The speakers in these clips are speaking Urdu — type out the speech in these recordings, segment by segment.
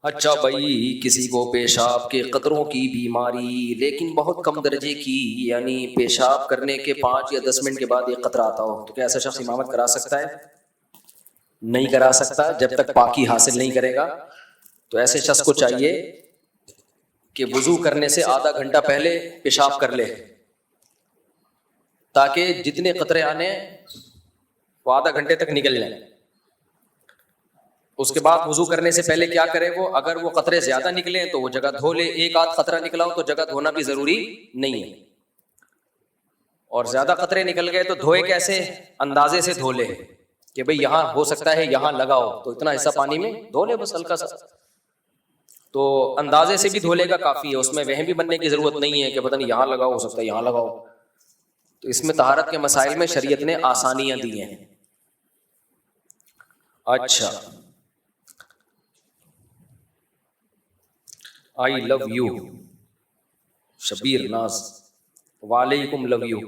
اچھا بھائی، کسی کو پیشاب کے قطروں کی بیماری لیکن بہت کم درجے کی، یعنی پیشاب کرنے کے 5 یا 10 منٹ کے بعد ایک قطرہ آتا ہو، تو کیا ایسا شخص امامت کرا سکتا ہے؟ نہیں کرا سکتا جب تک پاکی حاصل نہیں کرے گا۔ تو ایسے شخص کو چاہیے کہ وضو کرنے سے آدھا گھنٹہ پہلے پیشاب کر لے، تاکہ جتنے قطرے آنے وہ آدھا گھنٹے تک نکل جائیں۔ اس کے بعد وضو کرنے سے پہلے کیا کرے وہ، اگر وہ قطرے زیادہ نکلے تو وہ جگہ دھو لے، ایک آدھ قطرہ نکلا ہو تو جگہ دھونا بھی ضروری نہیں ہے، اور زیادہ قطرے نکل گئے تو دھوئے کیسے؟ اندازے سے دھو لے کہ بھئی یہاں ہو سکتا ہے یہاں لگاؤ تو اتنا حصہ پانی میں دھو لے بس ہلکا سا، تو اندازے سے بھی دھو لے گا کافی ہے، اس میں وہم بھی بننے کی ضرورت نہیں ہے کہ پتہ نہیں یہاں لگاؤ، ہو سکتا ہے یہاں لگاؤ۔ تو اس میں طہارت کے مسائل میں شریعت نے آسانیاں دی ہیں۔ اچھا، آئی لو یو شبیر ناز، وعلیکم لو یو۔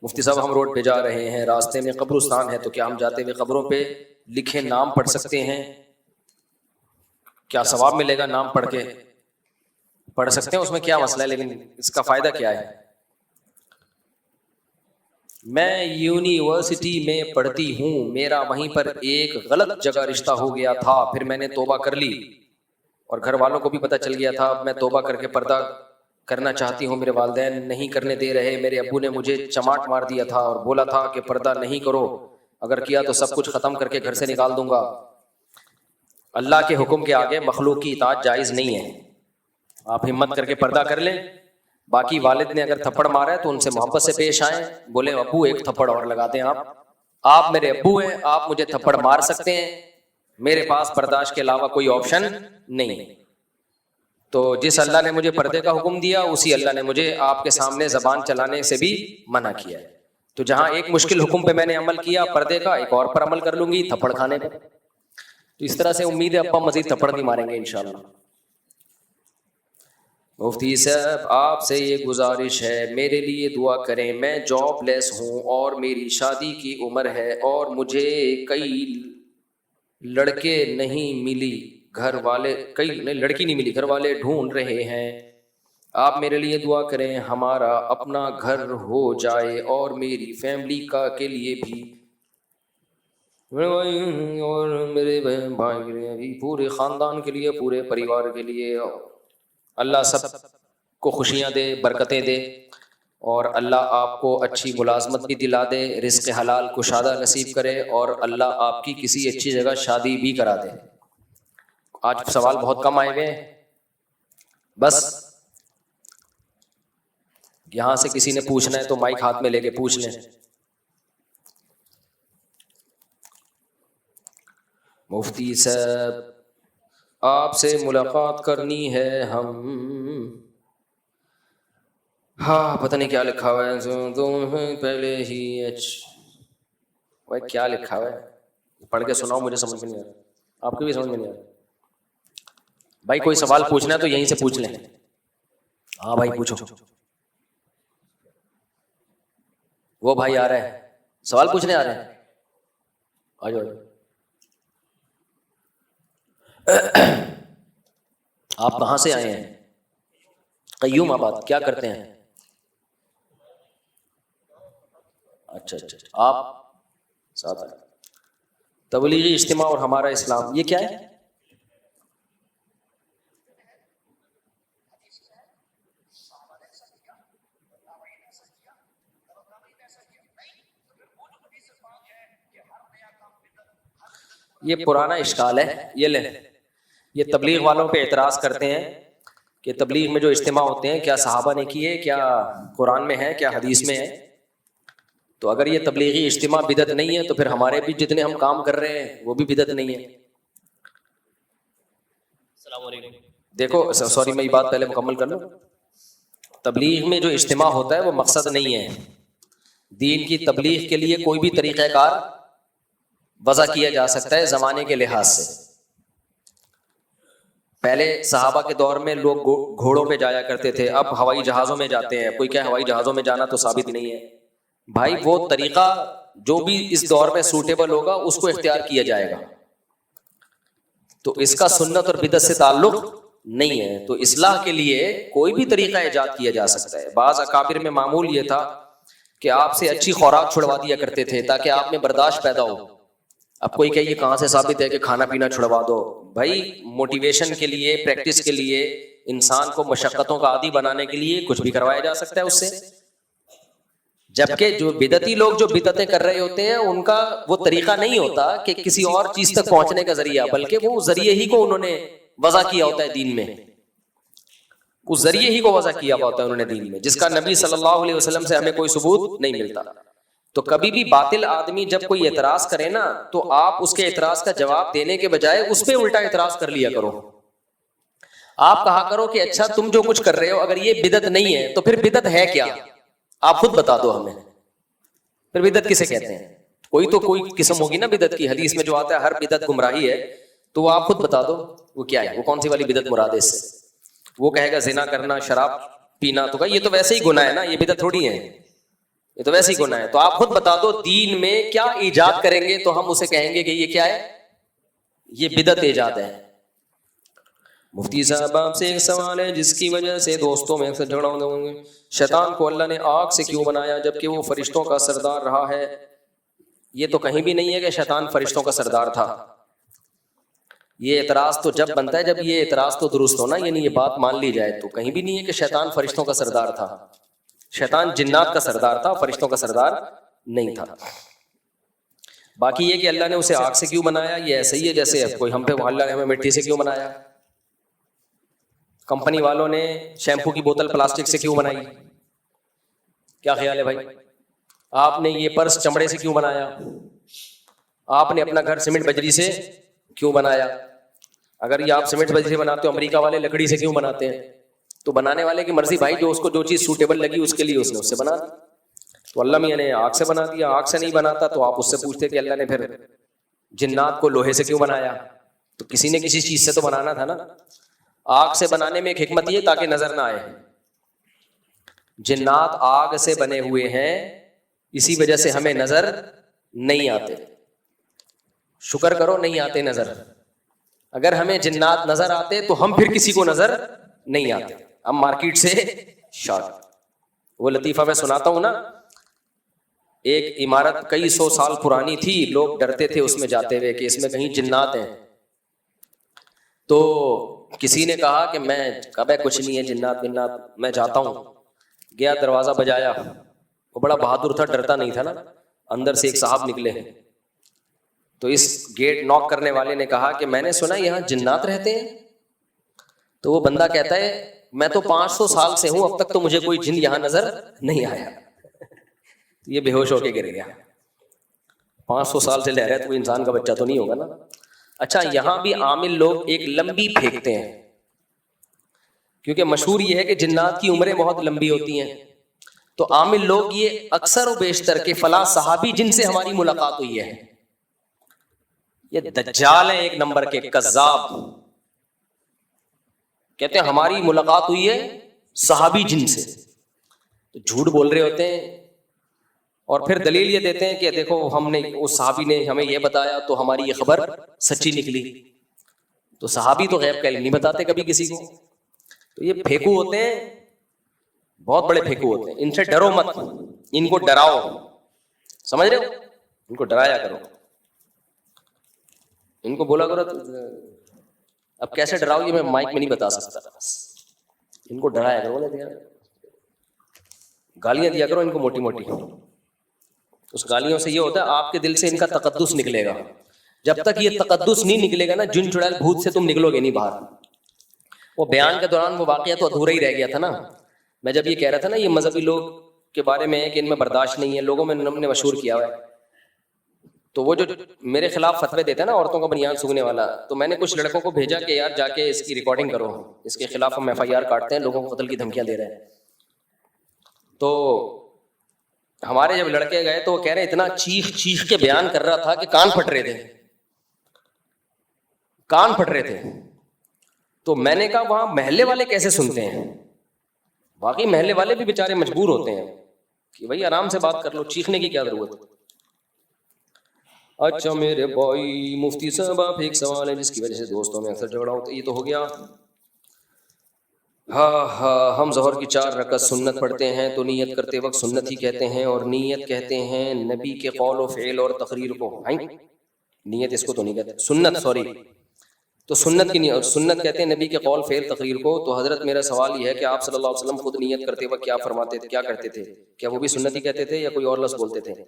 مفتی صاحب ہم روڈ پہ جا رہے ہیں، راستے میں قبرستان ہے، تو کیا ہم جاتے ہوئے قبروں پہ لکھے نام پڑھ سکتے ہیں؟ کیا ثواب ملے گا نام پڑھ کے؟ پڑھ سکتے ہیں، اس میں کیا مسئلہ ہے، لیکن اس کا فائدہ کیا ہے؟ میں یونیورسٹی میں پڑھتی ہوں، میرا وہیں پر ایک غلط جگہ رشتہ ہو گیا تھا، پھر میں نے توبہ کر لی اور گھر والوں کو بھی پتہ چل گیا تھا، اب میں توبہ کر کے پردہ کرنا چاہتی ہوں، میرے والدین نہیں کرنے دے رہے، میرے ابو نے مجھے چماٹ مار دیا تھا اور بولا تھا کہ پردہ نہیں کرو، اگر کیا تو سب کچھ ختم کر کے گھر سے نکال دوں گا۔ اللہ کے حکم کے آگے مخلوق کی اطاعت جائز نہیں ہے، آپ ہمت کر کے پردہ کر لیں۔ باقی والد نے اگر تھپڑ مارا ہے تو ان سے محبت سے پیش آئیں، بولے ابو ایک تھپڑ اور لگا دیں، آپ میرے ابو ہیں، آپ مجھے تھپڑ مار سکتے ہیں، میرے پاس برداشت کے علاوہ کوئی آپشن نہیں ہے۔ تو جس اللہ نے مجھے پردے کا حکم دیا، اسی اللہ نے مجھے آپ کے سامنے زبان چلانے سے بھی منع کیا ہے، تو جہاں ایک مشکل حکم پہ میں نے عمل کیا پردے کا، ایک اور پر عمل کر لوں گی تھپڑ کھانے پہ۔ تو اس طرح سے امید ہے ابا مزید تھپڑ نہیں ماریں گے انشاءاللہ۔ مفتی صاحب آپ سے یہ گزارش ہے، میرے لیے دعا کریں، میں جاب لیس ہوں اور میری شادی کی عمر ہے اور مجھے کئی لڑکے نہیں ملی، گھر والے لڑکی نہیں ملی، گھر والے ڈھونڈ رہے ہیں، آپ میرے لیے دعا کریں ہمارا اپنا گھر ہو جائے اور میری فیملی کا کے لیے بھی، اور میرے بہن بھائی کے لیے بھی، پورے خاندان کے لیے، پورے پریوار کے لیے، اللہ سب کو خوشیاں دے، برکتیں دے، اور اللہ آپ کو اچھی ملازمت بھی دلا دے، رزق حلال کشادہ نصیب کرے، اور اللہ آپ کی کسی اچھی جگہ شادی بھی کرا دے۔ آج سوال بہت کم آئے ہوئے ہیں، بس یہاں سے کسی نے پوچھنا ہے تو مائک ہاتھ میں لے کے پوچھ لیں۔ مفتی صاحب آپ سے ملاقات کرنی ہے ہم، ہاں پتہ نہیں کیا لکھا ہوا ہے، پہلے ہی بھائی کیا لکھا ہوا ہے، پڑھ کے سناؤ، مجھے سمجھ میں نہیں آ رہا، آپ کو بھی سمجھ میں نہیں آ رہا۔ بھائی کوئی سوال پوچھنا ہے تو یہیں سے پوچھ لیں، ہاں بھائی پوچھو، وہ بھائی آ رہا ہے، سوال پوچھنے آ رہے ہیں، آ جاؤ۔ آپ کہاں سے آئے ہیں؟ قیوم آباد، کیا کرتے ہیں؟ اچھا اچھا، آپ ساتھ آئے۔ تبلیغی اجتماع اور ہمارا اسلام، یہ کیا ہے؟ یہ پرانا اشکال ہے، یہ لیں، یہ تبلیغ والوں پہ اعتراض کرتے ہیں کہ تبلیغ میں جو اجتماع ہوتے ہیں کیا صحابہ نے کیے، کیا قرآن میں ہے، کیا حدیث میں ہے؟ تو اگر یہ تبلیغی اجتماع بدعت نہیں ہے تو پھر ہمارے بھی جتنے ہم کام کر رہے ہیں وہ بھی بدعت نہیں ہے۔ السلام علیکم۔ دیکھو سوری میں یہ بات پہلے مکمل کر لوں، تبلیغ میں جو اجتماع ہوتا ہے وہ مقصد نہیں ہے، دین کی تبلیغ کے لیے کوئی بھی طریقہ کار وضع کیا جا سکتا ہے زمانے کے لحاظ سے۔ پہلے صحابہ کے دور میں لوگ گھوڑوں پہ جایا کرتے تھے، اب ہوائی جہازوں میں جاتے ہیں، کوئی کیا ہوائی جہازوں میں جانا تو ثابت نہیں ہے، بھائی وہ طریقہ جو بھی اس دور میں سوٹیبل ہوگا اس کو اختیار کیا جائے گا۔ تو اس کا سنت اور بدعت سے تعلق نہیں ہے. تو اصلاح کے لیے کوئی بھی طریقہ ایجاد کیا جا سکتا ہے. بعض اکابر میں معمول یہ تھا کہ آپ سے اچھی خوراک چھڑوا دیا کرتے تھے تاکہ آپ میں برداشت پیدا ہو. اب کوئی کہ یہ کہاں سے ثابت ہے کہ کھانا پینا چھڑوا دو؟ بھائی موٹیویشن کے لیے، پریکٹس کے لیے، انسان کو مشقتوں کا عادی بنانے کے لیے کچھ بھی کروایا جا سکتا ہے اس سے. جبکہ جو بدعتی لوگ جو بدعتیں کر رہے ہوتے ہیں ان کا وہ طریقہ نہیں ہوتا کہ کسی اور چیز تک پہنچنے کا ذریعہ، بلکہ وہ ذریعے ہی کو انہوں نے وضع کیا ہوتا ہے دین میں. اس ذریعے ہی کو وضع کیا ہوتا ہے انہوں نے دین میں، جس کا نبی صلی اللہ علیہ وسلم سے ہمیں کوئی ثبوت نہیں ملتا. تو کبھی بھی باطل آدمی جب کوئی اعتراض کرے نا تو آپ اس کے اعتراض کا جواب دینے کے بجائے اس پہ الٹا اعتراض کر لیا کرو. آپ کہا کرو کہ اچھا تم جو کچھ کر رہے ہو اگر یہ بدعت نہیں ہے تو پھر بدعت ہے کیا؟ آپ خود بتا دو ہمیں. پھر بدعت کسے کہتے ہیں؟ کوئی قسم ہوگی نا بدعت کی. حدیث میں جو آتا ہے ہر بدعت گمراہی ہے، تو وہ آپ خود بتا دو وہ کیا ہے، وہ کون سی والی بدعت مراد ہے اس سے. وہ کہے گا زنا کرنا، شراب پینا، تو یہ تو ویسے ہی گناہ ہے نا، یہ بدعت تھوڑی ہے، یہ تو ویسے ہی گناہ ہے. تو آپ خود بتا دو دین میں کیا ایجاد کریں گے تو ہم اسے کہیں گے کہ یہ کیا ہے، یہ بدعت ایجاد ہے. مفتی صاحب آپ سے ایک سوال ہے جس کی وجہ سے دوستوں میں اکثر جھگڑا ہوتا ہے. شیطان کو اللہ نے آگ سے کیوں بنایا جبکہ وہ فرشتوں کا سردار رہا ہے؟ یہ تو کہیں بھی نہیں ہے کہ شیطان فرشتوں کا سردار تھا. یہ اعتراض تو جب بنتا ہے جب یہ اعتراض تو درست ہونا، یعنی یہ بات مان لی جائے. تو کہیں بھی نہیں ہے کہ شیطان فرشتوں کا سردار تھا. شیطان جنات کا سردار تھا، فرشتوں کا سردار نہیں تھا. باقی یہ کہ اللہ نے اسے آگ سے کیوں بنایا، یہ ایسے ہی ہے جیسے کوئی ہم پہ اللہ نے ہمیں مٹی سے کیوں بنایا. کمپنی والوں نے شیمپو کی بوتل پلاسٹک سے کیوں بنائی؟ کیا خیال ہے بھائی؟ آپ نے یہ پرس چمڑے سے کیوں بنایا؟ آپ نے اپنا گھر سیمنٹ بجری سے کیوں بنایا؟ اگر یہ آپ سیمنٹ بجری سے بناتے ہو، امریکہ والے لکڑی سے کیوں بناتے ہیں؟ تو بنانے والے کی مرضی بھائی، جو اس کو جو چیز سوٹیبل لگی اس کے لیے اس نے اس سے بنا دی. تو اللہ میاں نے آگ سے بنا دیا. آگ سے نہیں بناتا تو آپ اس سے پوچھتے کہ اللہ نے پھر جنات کو لوہے سے کیوں بنایا؟ تو کسی نے کسی چیز سے تو بنانا تھا نا. آگ سے بنانے میں ایک حکمت یہ تاکہ نظر نہ آئے. جنات آگ سے بنے ہوئے ہیں، اسی وجہ سے ہمیں نظر نہیں آتے. شکر کرو نہیں آتے نظر. اگر ہمیں جنات نظر آتے تو ہم پھر کسی کو نظر نہیں آتے. ہم مارکیٹ سے شارٹ. وہ لطیفہ میں سناتا ہوں نا، ایک عمارت کئی سو سال پرانی تھی، لوگ ڈرتے تھے اس میں جاتے ہوئے کہ اس میں کہیں جنات ہیں. تو کسی نے کہا کہ میں کب ہے کچھ نہیں ہے جنات بنات، میں جاتا ہوں. گیا دروازہ بجایا، وہ بڑا بہادر تھا، ڈرتا نہیں تھا نا. اندر سے ایک صاحب نکلے. تو اس گیٹ ناک کرنے والے نے کہا کہ میں نے سنا یہاں جنات رہتے ہیں. تو وہ بندہ کہتا ہے میں تو 500 سال سے ہوں، اب تک تو مجھے کوئی جن یہاں نظر نہیں آیا. یہ بے ہوش ہو کے گر گیا. 500 سال سے لے رہا ہے تو کوئی انسان کا بچہ تو نہیں ہوگا نا. اچھا یہاں بھی عامل لوگ ایک لمبی پھینکتے ہیں، کیونکہ مشہور یہ ہے کہ جنات کی عمریں بہت لمبی ہوتی ہیں. تو عامل لوگ یہ اکثر و بیشتر کے فلاں صحابی جن سے ہماری ملاقات ہوئی ہے، یہ دجال ہیں ایک نمبر کے کذاب. کہتے ہیں ہماری ملاقات ہوئی ہے صحابی جن سے. تو جھوٹ بول رہے ہوتے ہیں اور پھر دلیل یہ دیتے ہیں کہ دیکھو ہم نے اس صحابی نے ہمیں یہ بتایا تو ہماری یہ خبر سچی نکلی. تو صحابی تو غیب کا علم نہیں بتاتے کبھی کسی کو. تو یہ پھیکو ہوتے ہیں، بہت بڑے پھیکو ہوتے ہیں. ان سے ڈرو مت، ان کو ڈراؤ. سمجھ رہے ہو؟ ان کو ڈرایا کرو، ان کو بولا کرو. اب کیسے ڈراؤ یہ میں مائک میں نہیں بتا سکتا. ان کو ڈرایا کرو، گالیاں دیا کرو ان کو موٹی موٹی. اس گالیوں سے یہ ہوتا ہے آپ کے دل سے ان کا تقدس نکلے گا. جب تک یہ تقدس نہیں نکلے گا نا، جن چڑیل بھوت سے تم نکلو گے نہیں باہر. وہ بیان کے دوران وہ واقعہ تو ادھورا ہی رہ گیا تھا نا. میں جب یہ کہہ رہا تھا نا یہ مذہبی لوگ کے بارے میں ہے کہ ان میں برداشت نہیں ہے، لوگوں میں ہم نے مشہور کیا ہوا ہے. تو وہ جو میرے خلاف فتوے دیتے ہیں نا عورتوں کا بنیان سونگنے والا، تو میں نے کچھ لڑکوں کو بھیجا کہ یار جا کے اس کی ریکارڈنگ کرو، اس کے خلاف ہم FIR کاٹتے ہیں، لوگوں کو قتل کی دھمکیاں دے رہے ہیں. تو ہمارے جب لڑکے گئے تو وہ کہہ رہے اتنا چیخ چیخ کے بیان کر رہا تھا کہ کان پھٹ رہے تھے، کان پھٹ رہے تھے. تو میں نے کہا وہاں محلے والے کیسے سنتے ہیں؟ واقعی محلے والے بھی بیچارے مجبور ہوتے ہیں کہ بھائی آرام سے بات کر لو، چیخنے کی کیا ضرورت ہے. اچھا میرے بھائی مفتی صاحب آپ ایک سوال ہے جس کی وجہ سے دوستوں میں اکثر جھگڑا ہوتا ہے، یہ تو ہو گیا. ہاں ہم ظہر کی 4 رکعت سنت پڑھتے ہیں تو نیت کرتے وقت سنت ہی کہتے ہیں اور نیت کہتے ہیں نبی کے قول و فعل اور تقریر کو. نیت اس کو تو نہیں کہتے، سنت سوری، تو سنت کی نیت، سنت کہتے ہیں نبی کے قول فعل تقریر کو. تو حضرت میرا سوال یہ ہے کہ آپ صلی اللہ علیہ وسلم خود نیت کرتے وقت کیا فرماتے تھے، کیا کرتے تھے؟ کیا وہ بھی سنت ہی کہتے تھے یا کوئی اور لفظ بولتے تھے؟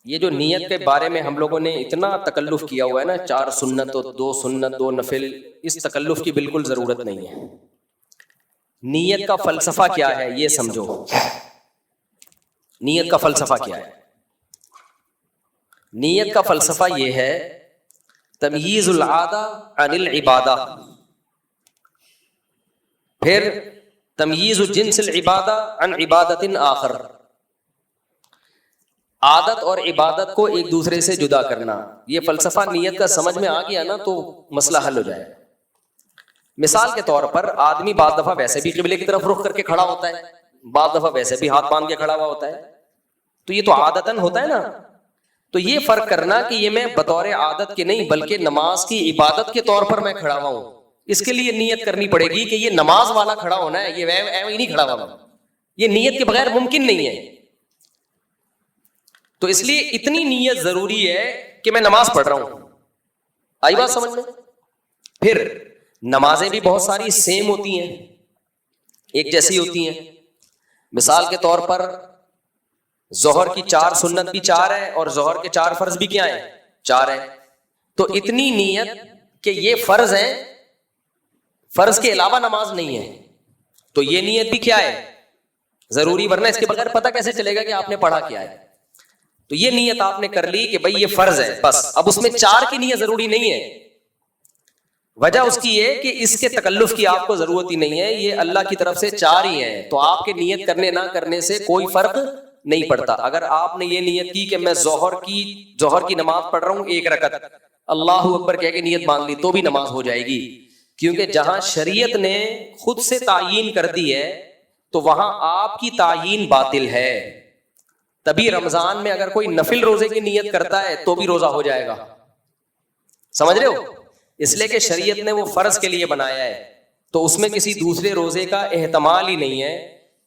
یہ جو نیت کے بارے میں ہم لوگوں نے اتنا تکلف کیا ہوا ہے نا، 4 سنت اور 2 سنت 2 نفل، اس تکلف کی بالکل ضرورت نہیں ہے. نیت کا فلسفہ کیا ہے یہ سمجھو. نیت کا فلسفہ کیا ہے؟ نیت کا فلسفہ یہ ہے تمییز العادہ عن العبادہ، پھر تمییز جنس العبادہ عن عبادت آخر. عادت اور عبادت کو ایک دوسرے سے جدا کرنا، یہ فلسفہ نیت کا سمجھ میں آ گیا نا تو مسئلہ حل ہو جائے. مثال کے طور پر آدمی بعض دفعہ ویسے بھی قبلے کی طرف رخ کر کے کھڑا ہوتا ہے، بعض دفعہ ویسے بھی ہاتھ باندھ کے کھڑا ہوا ہوتا ہے، تو یہ تو عادتاً ہوتا ہے نا. تو یہ فرق کرنا کہ یہ میں بطور عادت کے نہیں بلکہ نماز کی عبادت کے طور پر میں کھڑا ہوا ہوں، اس کے لیے نیت کرنی پڑے گی کہ یہ نماز والا کھڑا ہونا ہے، یہ ایویں ہی نہیں کھڑا ہوا. یہ نیت کے بغیر ممکن نہیں ہے. تو اس لیے اتنی نیت ضروری ہے کہ میں نماز پڑھ رہا ہوں. آئی بات سمجھ میں؟ پھر نمازیں بھی بہت ساری سیم ہوتی ہیں، ایک جیسی ہوتی ہیں. مثال کے طور پر ظہر کی 4 سنت بھی 4 ہے اور ظہر کے 4 فرض بھی کیا ہیں؟ 4 ہیں. تو اتنی نیت کہ یہ فرض ہیں، فرض کے علاوہ نماز نہیں ہے، تو یہ نیت بھی کیا ہے؟ ضروری، ورنہ اس کے بغیر پتہ کیسے چلے گا کہ آپ نے پڑھا کیا ہے. تو یہ نیت آپ نے کر لی کہ بھائی یہ فرض ہے، بس اب اس میں 4 کی نیت ضروری نہیں ہے. وجہ اس کی یہ کہ اس کے تکلف کی آپ کو ضرورت ہی نہیں ہے، یہ اللہ کی طرف سے 4 ہی ہیں، تو آپ کے نیت کرنے نہ کرنے سے کوئی فرق نہیں پڑتا. اگر آپ نے یہ نیت کی کہ میں ظہر کی نماز پڑھ رہا ہوں 1 رکعت، اللہ اکبر کہہ کے نیت باندھ لی تو بھی نماز ہو جائے گی، کیونکہ جہاں شریعت نے خود سے تعیین کر دی ہے تو وہاں آپ کی تعیین باطل ہے. تبھی رمضان میں اگر کوئی نفل روزے کی نیت کرتا ہے تو بھی روزہ ہو جائے گا. سمجھ رہے ہو؟ اس لیے کہ شریعت نے وہ فرض کے لیے بنایا ہے، تو اس میں کسی دوسرے روزے کا احتمال ہی نہیں ہے.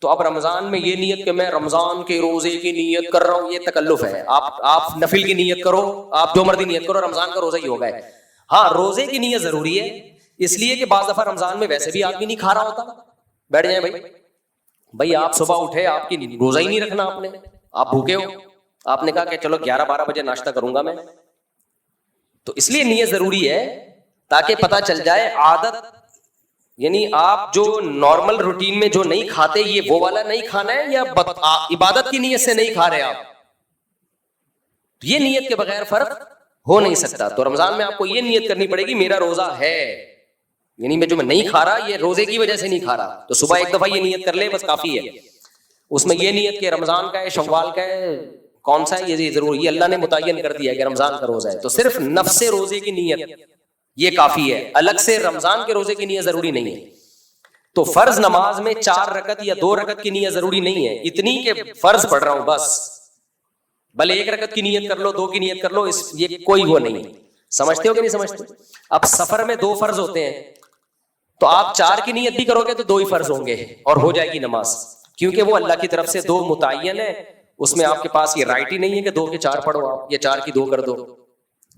تو اب رمضان میں یہ نیت کہ میں رمضان کے روزے کی نیت کر رہا ہوں، یہ تکلف ہے. آپ نفل کی نیت کرو، آپ جو مرضی نیت کرو، رمضان کا روزہ ہی ہوگا. ہاں روزے کی نیت ضروری ہے، اس لیے کہ بعض دفعہ رمضان میں ویسے بھی آدمی نہیں کھا رہا ہوتا. بیٹھ جائیں بھائی آپ صبح اٹھے، آپ کی روزہ ہی نہیں رکھنا، آپ بھوکے ہو، آپ نے کہا کہ چلو 11-12 بجے ناشتہ کروں گا میں، تو اس لیے نیت ضروری ہے تاکہ پتہ چل جائے عادت، یعنی آپ جو نارمل روٹین میں جو نہیں کھاتے یہ وہ والا نہیں کھانا ہے یا عبادت کی نیت سے نہیں کھا رہے آپ. یہ نیت کے بغیر فرق ہو نہیں سکتا. تو رمضان میں آپ کو یہ نیت کرنی پڑے گی میرا روزہ ہے، یعنی میں جو میں نہیں کھا رہا یہ روزے کی وجہ سے نہیں کھا رہا. تو صبح ایک دفعہ یہ نیت کر لے بس کافی ہے. اس میں یہ نیت کہ رمضان کا ہے، شوال کا ہے، کون سا ہے یہ ضروری، یہ اللہ نے متعین کر دیا ہے کہ رمضان کا روزہ ہے، تو صرف نفس روزے کی نیت یہ کافی ہے، الگ سے رمضان کے روزے کی نیت ضروری نہیں ہے. تو فرض نماز میں 4 رکعت یا 2 رکعت کی نیت ضروری نہیں ہے، اتنی کہ فرض پڑھ رہا ہوں بس، بھلے 1 رکعت کی نیت کر لو، 2 کی نیت کر لو، یہ کوئی وہ نہیں. سمجھتے ہو کہ نہیں سمجھتے؟ اب سفر میں 2 فرض ہوتے ہیں، تو آپ 4 کی نیت بھی کرو گے تو 2 ہی فرض ہوں گے اور ہو جائے گی نماز، کیونکہ وہ اللہ کی طرف سے 2 متعین ہے. اس میں آپ کے پاس یہ رائٹ ہی نہیں ہے کہ 2 کے 4 پڑھو آپ یا 4 کی 2 کر دو.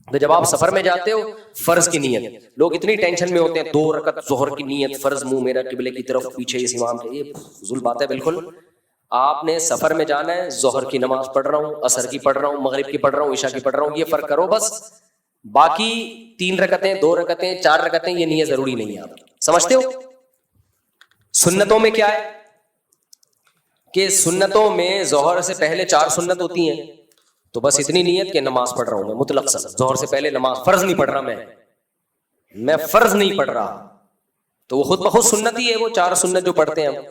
تو جب آپ سفر میں جاتے ہو فرض کی نیت، لوگ اتنی ٹینشن میں ہوتے ہیں 2 رکعت ظہر کی نیت فرض، منہ میرا قبلے کی طرف، پیچھے اس امام کے، یہ فضول بات ہے بالکل. آپ نے سفر میں جانا ہے، ظہر کی نماز پڑھ رہا ہوں، عصر کی پڑھ رہا ہوں، مغرب کی پڑھ رہا ہوں، عشاء کی پڑھ رہا ہوں، یہ فرق کرو بس. باقی 3 رکعتیں 2 رکعتیں 4 رکعتیں یہ نیت ضروری نہیں ہے. آپ سمجھتے ہو؟ سنتوں میں کیا ہے کہ سنتوں میں ظہر سے پہلے 4 سنت ہوتی ہیں، تو بس اتنی نیت کہ نماز پڑھ رہا ہوں میں مطلق سا، ظہر سے پہلے نماز فرض نہیں پڑھ رہا، میں فرض نہیں پڑھ رہا، تو وہ خود بخود سنت ہی ہے. وہ 4 سنت جو پڑھتے ہیں ہم،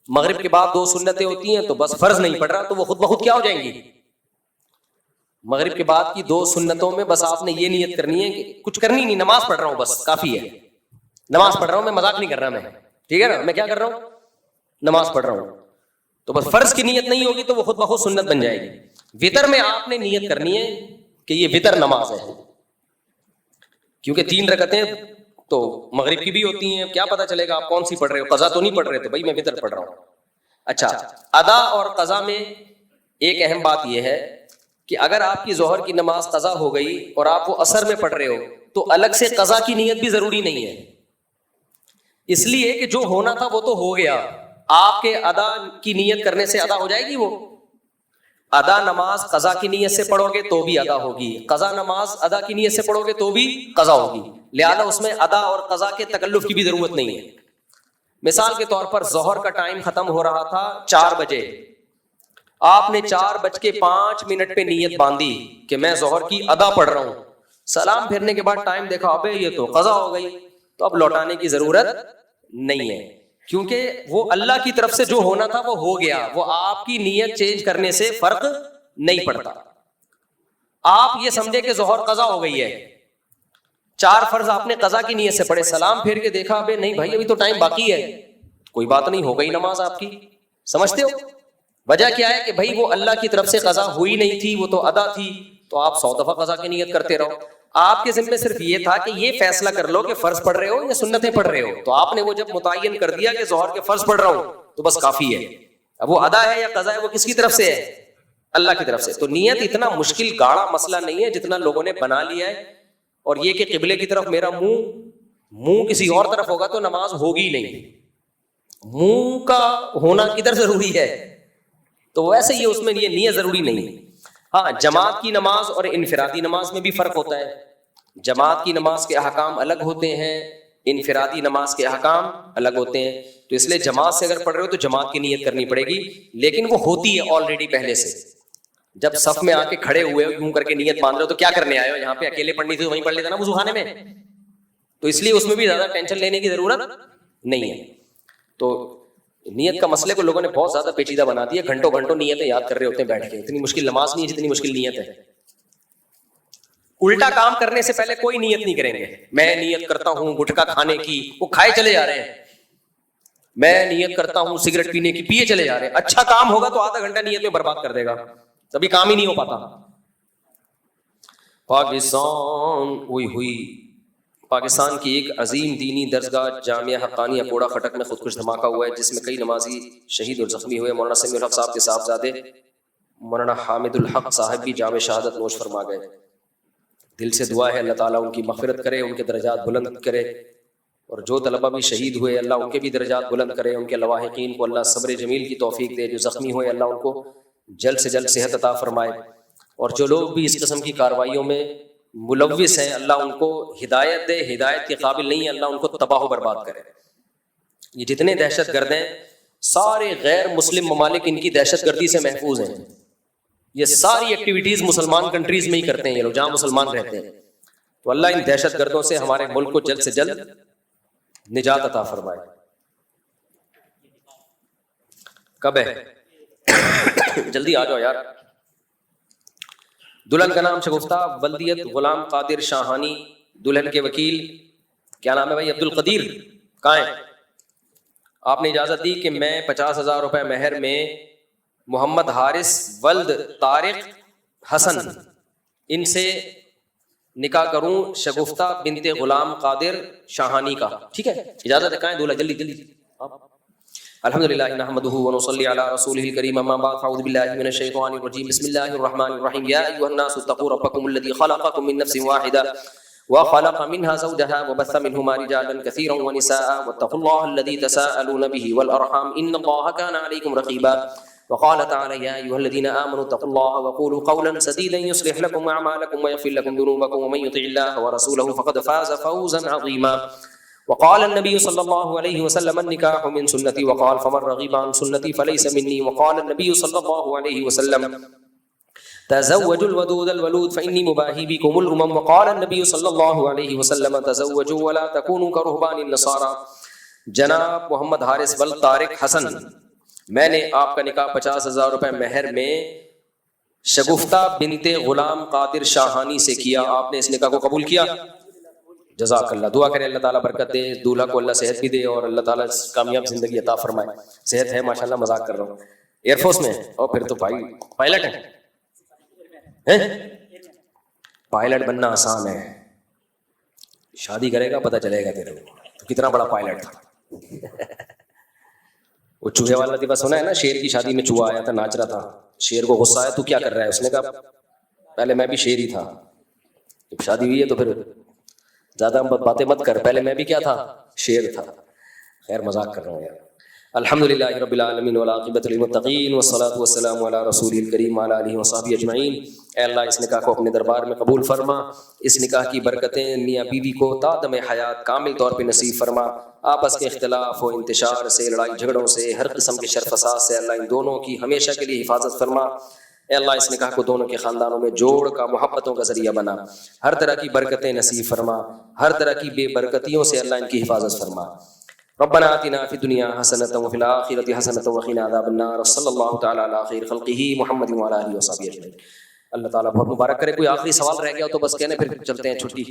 مغرب کے بعد 2 سنتیں ہوتی ہیں تو بس فرض نہیں پڑھ رہا، تو وہ خود بخود کیا ہو جائیں گی؟ مغرب کے بعد کی 2 سنتوں میں بس آپ نے یہ نیت کرنی ہے کہ کچھ کرنی نہیں، نماز پڑھ رہا ہوں بس کافی ہے، نماز پڑھ رہا ہوں میں، مذاق نہیں کر رہا میں، ٹھیک ہے نا، میں کیا کر رہا ہوں؟ نماز پڑھ رہا ہوں. تو بس فرض کی نیت نہیں ہوگی تو وہ خود بخود سنت بن جائے گی. وطر میں آپ نے نیت کرنی ہے کہ یہ وطر نماز ہے، کیونکہ 3 رکعتیں تو مغرب کی بھی ہوتی ہیں، کیا پتا چلے گا آپ کون سی پڑھ رہے ہو، قضا تو نہیں پڑھ رہے، تو بھائی میں وطر پڑھ رہا ہوں. اچھا، ادا اور قضا میں ایک اہم بات یہ ہے کہ اگر آپ کی ظہر کی نماز قضا ہو گئی اور آپ وہ عصر میں پڑھ رہے ہو تو الگ سے قضا کی نیت بھی ضروری نہیں ہے، اس لیے کہ جو ہونا تھا وہ تو ہو گیا. آپ کے ادا کی نیت کرنے سے ادا ہو جائے گی، وہ ادا نماز قضا کی نیت سے پڑھو گے تو بھی ادا ہوگی، قضا نماز ادا کی نیت سے پڑھو گے تو بھی قضا ہوگی، لہذا اس میں ادا اور قضا کے تکلف کی بھی ضرورت نہیں ہے. مثال کے طور پر ظہر کا ٹائم ختم ہو رہا تھا 4 بجے، آپ نے 4:05 پہ نیت باندھی کہ میں ظہر کی ادا پڑھ رہا ہوں، سلام پھیرنے کے بعد ٹائم دیکھا ابے یہ تو قضا ہو گئی، تو اب لوٹانے کی ضرورت نہیں ہے، کیونکہ وہ اللہ کی طرف سے جو ہونا تھا وہ ہو گیا، وہ آپ کی نیت چینج کرنے سے فرق نہیں پڑتا. آپ یہ سمجھے کہ ظہر قضا ہو گئی ہے، 4 فرض آپ نے قضا کی نیت سے پڑھے، سلام پھیر کے دیکھا ابے نہیں بھائی ابھی تو ٹائم باقی ہے، کوئی بات نہیں، ہو گئی نماز آپ کی. سمجھتے ہو وجہ کیا ہے کہ بھائی وہ اللہ کی طرف سے قضا ہوئی نہیں تھی، وہ تو ادا تھی، تو آپ 100 دفعہ قضا کی نیت کرتے رہو. آپ کے ذمہ صرف یہ تھا کہ یہ فیصلہ کر لو کہ فرض پڑھ رہے ہو یا سنتیں پڑھ رہے ہو، تو آپ نے وہ جب متعین کر دیا کہ ظہر کے فرض پڑھ رہا ہوں تو بس کافی ہے. اب وہ ادا ہے یا قضا ہے وہ کس کی طرف سے ہے؟ اللہ کی طرف سے. تو نیت اتنا مشکل گاڑا مسئلہ نہیں ہے جتنا لوگوں نے بنا لیا ہے. اور یہ کہ قبلے کی طرف میرا منہ کسی اور طرف ہوگا تو نماز ہوگی نہیں، منہ کا ہونا کدھر ضروری ہے، تو ویسے ہی اس میں یہ نیت ضروری نہیں ہے. ہاں، جماعت کی نماز اور انفرادی نماز میں بھی فرق ہوتا ہے. جماعت کی نماز کے احکام الگ ہوتے ہیں، انفرادی نماز کے احکام الگ ہوتے ہیں. تو اس لیے جماعت سے اگر پڑھ رہے ہو تو جماعت کی نیت کرنی پڑے گی، لیکن وہ ہوتی ہے آلریڈی پہلے سے. جب صف میں آ کے کھڑے ہوئے ہو یوں کر کے نیت باندھ رہے ہو تو کیا کرنے آئے ہو؟ یہاں پہ اکیلے پڑھنی تھی تو وہیں پڑھ لیتا نا وضو خانے میں. تو اس لیے اس میں بھی زیادہ ٹینشن لینے کی ضرورت نہیں ہے. تو نیت کا مسئلے کو لوگوں نے بہت زیادہ پیچیدہ بنا دیا، گھنٹوں گھنٹوں نیتیں یاد کر رہے ہوتے ہیں بیٹھ کے. اتنی مشکل نماز نہیں ہے جتنی مشکل نیت ہے. الٹا کام کرنے سے پہلے کوئی نیت نہیں کریں گے. میں نیت کرتا ہوں گٹکا کھانے کی، وہ کھائے چلے جا رہے ہیں. میں نیت کرتا ہوں سگریٹ پینے کی، پیے چلے جا رہے ہیں. اچھا کام ہوگا تو آدھا گھنٹہ نیت میں برباد کر دے گا، تبھی کام ہی نہیں ہو پاتا. پاکستان کی ایک عظیم دینی درسگاہ جامعہ حقانیہ کوڑا خٹک میں خودکش دھماکہ ہوا ہے جس میں کئی نمازی شہید اور زخمی ہوئے. مولانا سمیع الحق صاحب کے صاحبزادے مولانا حامد الحق صاحب بھی جام شہادت نوش فرما گئے. دل سے دعا ہے اللہ تعالیٰ ان کی مغفرت کرے، ان کے درجات بلند کرے، اور جو طلبہ بھی شہید ہوئے اللہ ان کے بھی درجات بلند کرے. ان کے لواحقین کو اللہ صبر جمیل کی توفیق دے، جو زخمی ہوئے اللہ ان کو جلد سے جلد صحت عطا فرمائے، اور جو لوگ بھی اس قسم کی کارروائیوں میں ملوث ہیں اللہ ان کو ہدایت دے، ہدایت کے قابل نہیں ہے اللہ ان کو تباہ و برباد کرے. یہ جتنے دہشت گرد ہیں سارے غیر مسلم ممالک ان کی دہشت گردی سے محفوظ ہیں. یہ ساری ایکٹیویٹیز مسلمان کنٹریز میں ہی کرتے ہیں یہ لوگ، جہاں مسلمان رہتے ہیں. تو اللہ ان دہشت گردوں سے ہمارے ملک کو جلد سے جلد نجات عطا فرمائے. کب ہے؟ جلدی آ جاؤ یار. دلہن کا نام شگفتہ ولدیت غلام قادر شاہانی، دلہن کے وکیل کیا نام ہے بھائی؟ عبد القدیر. کہاں ہے؟ آپ نے اجازت دی کہ میں 50,000 روپے مہر میں محمد حارث ولد طارق حسن ان سے نکاح کروں شگفتہ بنت غلام قادر شاہانی کا. ٹھیک ہے، اجازت ہے. کہاں ہے دولہا؟ جلدی جلدی. الحمدللہ نحمدہ ونصلی علی رسولہ الکریم، اما بعد فاعوذ باللہ من الشیطان الرجیم، بسم اللہ الرحمن الرحیم. یا ایھا الناس اتقوا ربکم الذی خلقکم من نفس واحدہ وخلق منها زوجها وبث منهما رجالا كثيرا ونساء واتقوا الله الذي تساءلون به والارحام ان الله كان عليكم رقيبا. وقال تعالى يا ايها الذين امنوا اتقوا الله وقولوا قولا سديدا يصلح لكم اعمالكم ويغفر لكم ذنوبكم ومن يطع الله ورسوله فقد فاز فوزا عظيما. وقال النبي صلى الله عليه وسلم النكاح من سنتي وقال فمن رغب عن سنتي فليس مني. وقال النبي صلى الله عليه وسلم تزوجوا الودود الولود فإني مباهي بكم الأمم. وقال النبي صلى الله عليه وسلم تزوجوا ولا تكونوا كرهبان النصارى. جناب محمد حارث ول طارق حسن، میں نے آپ کا نکاح 50,000 روپے مہر میں شگفتہ بنت غلام قادر شاہانی سے کیا. آپ نے اس نکاح کو قبول کیا؟ جزاک اللہ. دعا کریں اللہ تعالیٰ برکت دے، دولہا کو اللہ صحت بھی دے اور اللہ تعالیٰ کامیاب زندگی عطا فرمائے. صحت ہے ماشاءاللہ، مذاق کر رہا ہوں. ایئر فورس میں اور پھر تو بھائی پائلٹ ہے. پائلٹ بننا آسان ہے, شادی کرے گا پتہ چلے گا تیرے کو تو کتنا بڑا پائلٹ تھا. وہ چوہے والا لطیفہ سنا ہے نا, شیر کی شادی میں چوہا آیا تھا, ناچ رہا تھا, شیر کو غصہ آیا تو کیا کر رہا ہے, اس نے کہا پہلے میں بھی شیر ہی تھا, جب شادی ہوئی ہے تو پھر زیادہ باتیں مت کر, پہلے میں بھی کیا تھا, شیر تھا. خیر مذاق کر رہا ہوں یار. الحمدللہ رب العالمین والعاقبۃ للمتقین والصلاۃ والسلام علی رسول الکریم وعلی آلہ وصحبہ اجمعین. اے اللہ اس نکاح کو اپنے دربار میں قبول فرما, اس نکاح کی برکتیں میاں بیوی کو تادم حیات کامل طور پہ نصیب فرما. آپس کے اختلاف و انتشار سے, لڑائی جھگڑوں سے, ہر قسم کے شر فساد سے اللہ ان دونوں کی ہمیشہ کے لیے حفاظت فرما. اے اللہ اس نکاح کو دونوں کے خاندانوں میں جوڑ کا, محبتوں کا ذریعہ بنا, ہر طرح کی برکتیں نصیب فرما, ہر طرح کی بے برکتیوں سے اللہ ان کی حفاظت فرما. ربنا آتنا فی الدنیا حسنۃ وفی الآخرۃ حسنۃ وقنا عذاب النار. صلی اللہ تعالی علی خیر خلقہ محمد وعلی آلہ وصحبہ اجمعین. اللہ تعالیٰ بہت مبارک کرے. کوئی آخری سوال رہ گیا ہو تو بس کہنے, پھر چلتے ہیں چھٹی,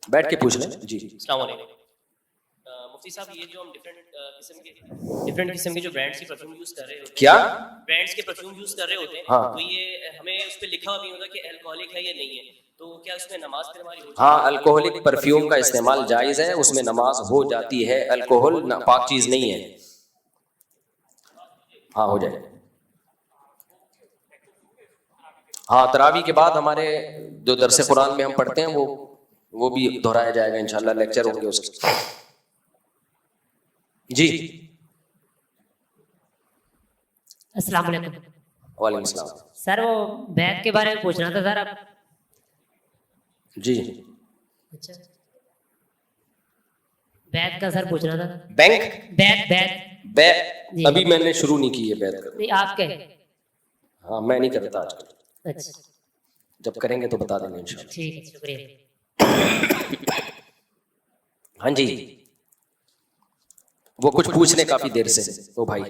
بیٹھ کے پوچھ لیں. جی السلام علیکم مفتی صاحب, یہ جو ہم ڈفرینٹ قسم کے جو برانڈس کی پرفیوم یوز کر رہے ہوتے ہیں, کیا برانڈس کے پرفیوم یوز کر رہے ہوتے ہیں, ہاں, تو یہ ہمیں اس پہ لکھا ہوا نہیں ہوتا کہ الکوہولک ہے یا نہیں ہے, تو کیا اس میں نماز پڑھنے والی ہو؟ ہاں الکوہلک پرفیوم کا استعمال جائز ہے, اس میں نماز ہو جاتی ہے. الکوہل پاک چیز نہیں ہے. ہاں ہو جائے. ہاں تراویح کے بعد ہمارے جو درس قرآن میں ہم پڑھتے ہیں وہ بھی دہرایا جائے گا انشاءاللہ, لیکچر ہوں گے اس کے. جی السلام علیکم. وعلیکم السلام. سر وہ بیگ کے بارے میں پوچھنا تھا سر. آپ جی اچھا بیگ کا سر پوچھنا تھا. بینک بیگ بیگ ابھی میں نے شروع نہیں کی ہے بیگ کرنا. نہیں آپ کے. ہاں میں نہیں کرتا آج کل, اچھا جب کریں گے تو بتا دیں گے انشاءاللہ. ٹھیک ہے شکریہ. ہاں جی وہ کچھ پوچھنے کافی دیر سے وہ بھائی.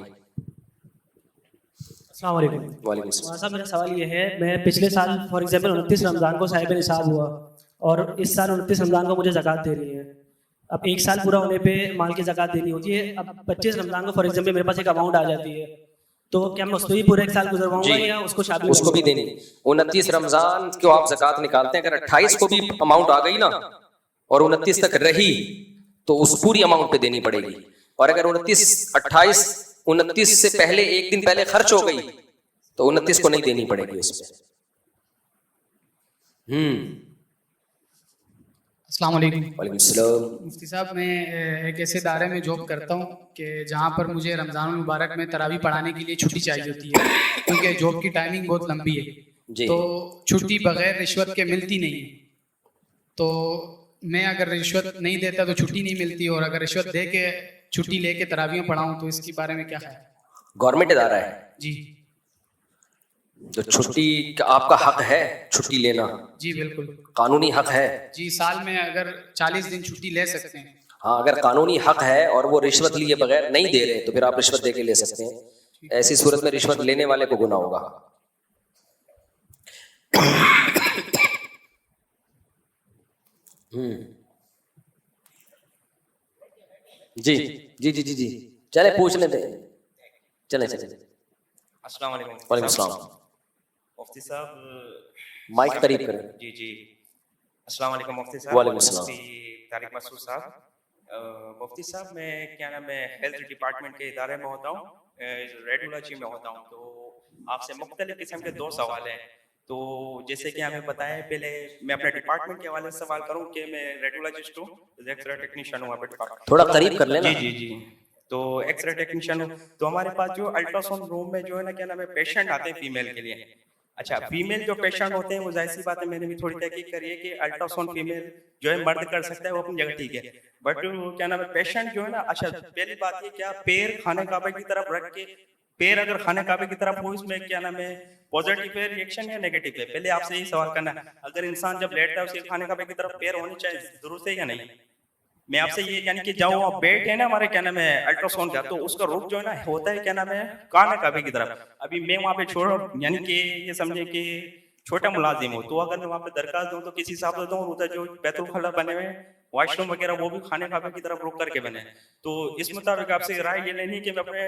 السلام علیکم. وعلیکم السلام. صاحب میرا سوال یہ ہے, میں پچھلے سال فار ایگزامپل 29 رمضان کو صاحب نصاب ہوا, اور اس سال 29 رمضان کو مجھے زکوٰۃ دینی ہے. اب ایک سال پورا ہونے پہ مال کی زکوٰۃ دینی ہوتی ہے. اب 25 رمضان کو فار ایگزامپل میرے پاس ایک اماؤنٹ آ جاتی ہے, تو کیا میں اس کو ہی پورا ایک سال گزرواؤں گا یا اس کو شامل اس کو بھی دینی. 29 رمضان کو آپ زکوٰۃ نکالتے ہیں, اگر 28 کو بھی اماؤنٹ آ گئی نا اور 29 تک رہی تو اس پوری اماؤنٹ پہ دینی پڑے گی. اور اگر 29 سے پہلے ایک دن پہلے خرچ ہو گئی تو 29 کو نہیں دینی پڑے گی اس پہ. السلام علیکم. وعلیکم السلام. مفتی صاحب میں ایک ایسے ادارے میں جاب کرتا ہوں کہ جہاں پر مجھے رمضان المبارک میں تراویح پڑھانے کے لیے چھٹی چاہیے ہوتی ہے, کیونکہ جاب کی ٹائمنگ بہت لمبی ہے, تو چھٹی بغیر رشوت کے ملتی نہیں ہے. تو میں اگر رشوت نہیں دیتا تو چھٹی نہیں ملتی, اور اگر رشوت دے کے چھٹی لے کے تراویح پڑھاؤں تو اس کے بارے میں کیا ہے؟ گورنمنٹ ادارہ ہے جی. جو چھٹی آپ کا حق ہے چھٹی لینا. جی بالکل قانونی حق ہے. جی سال میں اگر 40 دن چھٹی لے سکتے ہیں. ہاں اگر قانونی حق ہے اور وہ رشوت لیے بغیر نہیں دے رہے تو پھر آپ رشوت دے کے لے سکتے ہیں. ایسی صورت میں رشوت لینے والے کو گناہ ہوگا. جی جی جی جی جی چلے پوچھ لیتے ہیں. چلے چلے. السلام علیکم. وعلیکم السلام. مفتی صاحب مائک قریب کریں. جی جی السلام علیکم مفتی صاحب. وعلیکم السلام. مفتی طارق مسعود صاحب. مفتی صاحب میں کیا نام ہے ہیلتھ ڈپارٹمنٹ کے ادارے میں ہوتا ہوں, ریڈیولوجی میں ہوتا ہوں. تو آپ سے مختلف قسم کے 2 سوال ہیں. تو جیسے کہ ہمیں بتایا, پہلے میں اپنے ڈپارٹمنٹ کے حوالے سے سوال کروں کہ میں ریڈیولوجسٹ ہوں, ایکس رے ٹیکنیشین ہوں اپنے ڈپارٹمنٹ. تھوڑا قریب کر لینا. جی جی جی تو ایکس رے ٹیکنیشین ہوں. تو ہمارے پاس جو الٹرا ساؤنڈ روم میں جو ہے نا کیا نام ہے پیشنٹ آتے ہیں فیمیل کے لیے. اچھا فیمیل جو پیشنٹ ہوتے ہیں وہ ظاہر سی بات ہے, میں نے بھی تھوڑی تحقیق کری ہے کہ الٹرا ساؤنڈ فیمیل جو ہے مرد کر سکتا ہے, وہ اپنی جگہ ٹھیک ہے. بٹ کیا نام ہے پیشنٹ جو ہے نا, اچھا پہلی بات یہ کیا پیر خانہ کعبہ کی طرف رکھ کے, پیر اگر خانہ کعبہ کی طرف ہو, اس میں کیا نام ہے پازیٹیو ہے ریئیکشن یا نیگیٹو ہے؟ پہلے آپ سے یہی سوال کرنا ہے. اگر انسان جب لیٹتا ہے اس کے خانہ کعبہ کی طرف پیر ہونے چاہیے, ضرورت ہے یا نہیں؟ میں آپ سے یہ یعنی کہ جب وہ بیٹ ہے نا ہمارے کیا نام ہے الٹرا ساؤنڈ کا, تو اس کا رخ جو ہے نا ہوتا ہے کیا نام ہے خانہ کعبہ کی طرف. ابھی میں وہاں پہ چھوڑا یعنی کہ یہ سمجھے کہ چھوٹا ملازم ہوں, تو اگر میں وہاں پہ درخواست دوں تو کسی حساب سے دوں, ادھر جو بیت الخلا بنے ہوئے واش روم وغیرہ وہ بھی خانہ کعبہ کی طرف رک کر کے بنے. تو اس مطابق آپ سے رائے یہ لینی کہ میں اپنے